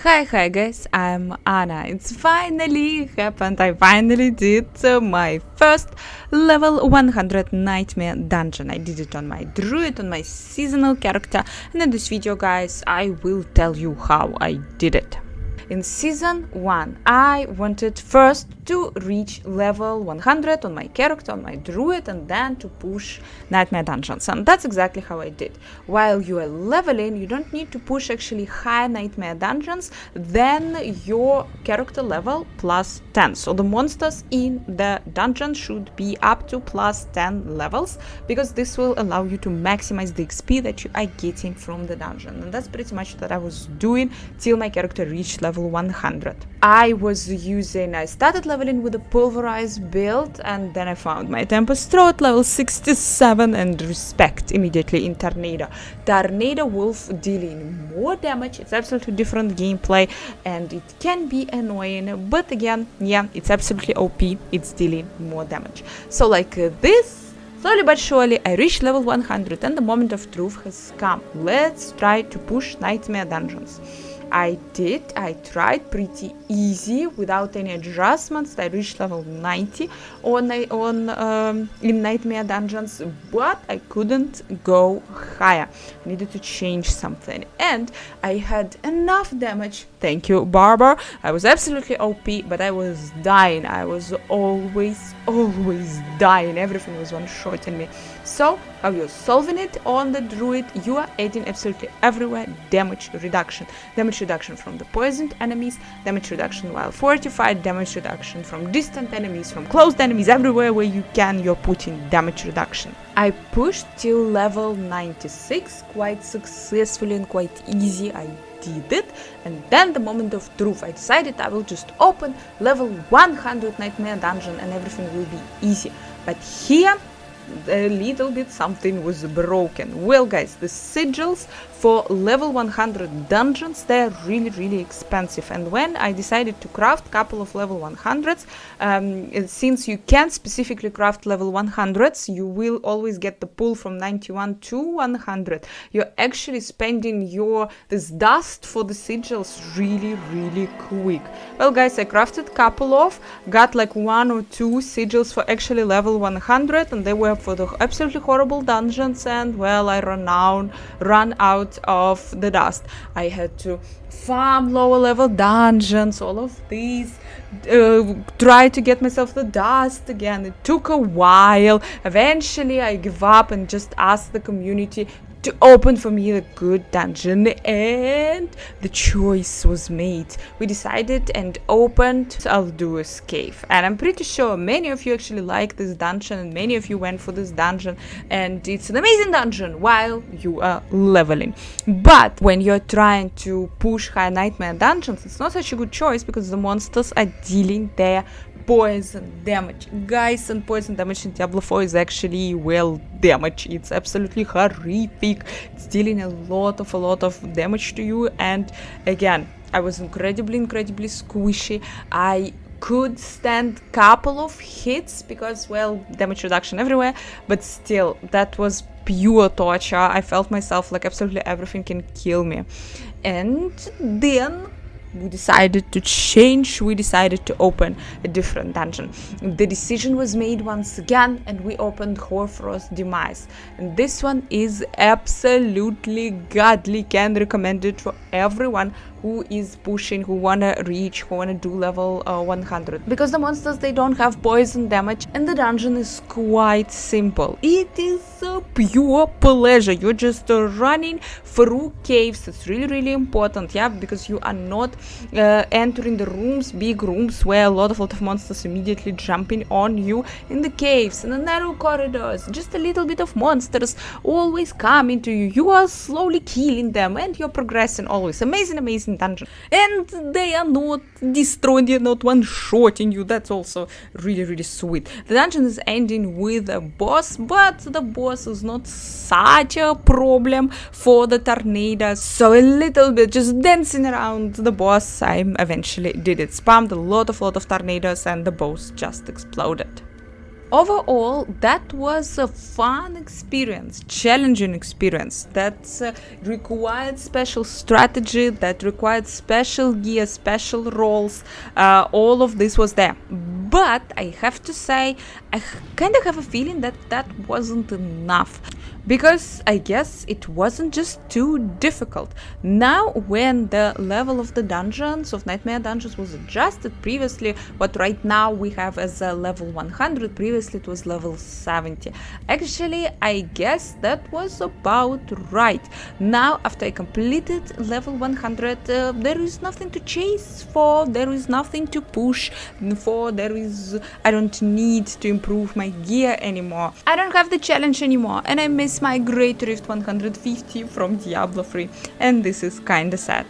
Hi guys, I'm Anna. It's finally happened. I finally did my first level 100 nightmare dungeon. I did it on my Druid, on my seasonal character, and in this video guys I will tell you how I did it. In season 1, I wanted first to reach level 100 on my character, on my druid, and then to push nightmare dungeons. And that's exactly how I did. While you are leveling, you don't need to push actually high nightmare dungeons than your character level plus 10. So the monsters in the dungeon should be up to plus 10 levels, because this will allow you to maximize the XP that you are getting from the dungeon. And that's pretty much what I was doing till my character reached level 100. I started leveling with a pulverized build, and then I found my Tempest Throw at level 67 and respect immediately in Tornado. Tornado Wolf dealing more damage. It's absolutely different gameplay and it can be annoying, but again, yeah, it's absolutely OP. It's dealing more damage. So like this, slowly but surely I reached level 100 and the moment of truth has come. Let's try to push nightmare dungeons. I tried pretty easy without any adjustments. I reached level 90 in nightmare dungeons, but I couldn't go higher. I needed to change something, and I had enough damage. Thank you, Barber. I was absolutely OP, but I was dying. I was always dying. Everything was one-shotting me. So, how you're solving it on the Druid, you are adding absolutely everywhere damage reduction. Damage reduction from the poisoned enemies, damage reduction while fortified, damage reduction from distant enemies, from closed enemies, everywhere where you can, you're putting damage reduction. I pushed till level 96 quite successfully and quite easy. I did it, and then the moment of truth, I decided I will just open level 100 nightmare dungeon and everything will be easy. But here a little bit something was broken. Well guys, the sigils for level 100 dungeons, they're really expensive, and when I decided to craft a couple of level 100s, since you can't specifically craft level 100s, you will always get the pull from 91 to 100. You're actually spending this dust for the sigils really quick. Well guys, I crafted couple of, got like 1 or 2 sigils for actually level 100, and they were for the absolutely horrible dungeons, and well, I run out of the dust. I had to farm lower level dungeons, all of these, try to get myself the dust again. It took a while. Eventually I give up and just asked the community to open for me a good dungeon, and the choice was made. We decided and opened Aldua's Cave, and I'm pretty sure many of you actually like this dungeon and many of you went for this dungeon, and it's an amazing dungeon while you are leveling. But when you're trying to push high nightmare dungeons, it's not such a good choice because the monsters are dealing their poison damage. Guys, and poison damage in Diablo 4 is actually, well, damage. It's absolutely horrific. It's dealing a lot of damage to you, and again, I was incredibly squishy. I could stand couple of hits because, well, damage reduction everywhere, but still, that was pure torture. I felt myself like absolutely everything can kill me. And then we decided to change. We decided to open a different dungeon. The decision was made once again, and we opened Hoarfrost's Demise. And this one is absolutely godly. Can recommend it for everyone who is pushing, who wanna do level 100. Because the monsters, they don't have poison damage, and the dungeon is quite simple. It is a pure pleasure. You're just running through caves. It's really important, yeah, because you are not entering the rooms, big rooms where a lot of monsters immediately jumping on you. In the caves, in the narrow corridors, just a little bit of monsters always coming to you. You are slowly killing them and you're progressing always. Amazing dungeon. And they are not destroying, they're not one-shotting you. That's also really sweet. The dungeon is ending with a boss, but the boss is not such a problem for the tornadoes. So a little bit just dancing around the boss, I eventually did it. Spammed a lot of tornadoes and the boss just exploded. Overall, that was a fun experience, challenging experience that required special strategy, that required special gear, special roles. All of this was there. But I have to say, I kind of have a feeling that that wasn't enough. Because I guess it wasn't just too difficult. Now, when the level of the dungeons, of Nightmare Dungeons, was adjusted previously, what right now we have as a level 100, previously it was level 70. Actually, I guess that was about right. Now, after I completed level 100, there is nothing to chase for, there is nothing to push for, I don't need to improve my gear anymore. I don't have the challenge anymore, and I miss my Great Rift 150 from Diablo 3, and this is kinda sad.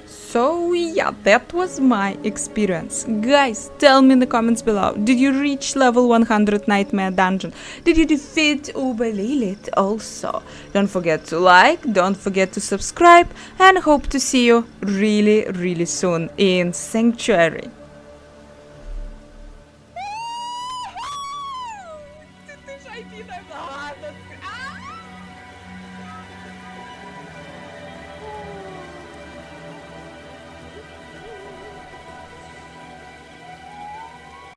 So yeah, that was my experience. Guys, tell me in the comments below, did you reach level 100 Nightmare Dungeon? Did you defeat Uber Lilith also? Don't forget to like, don't forget to subscribe, and hope to see you really soon in Sanctuary. Ти ж IP так багато.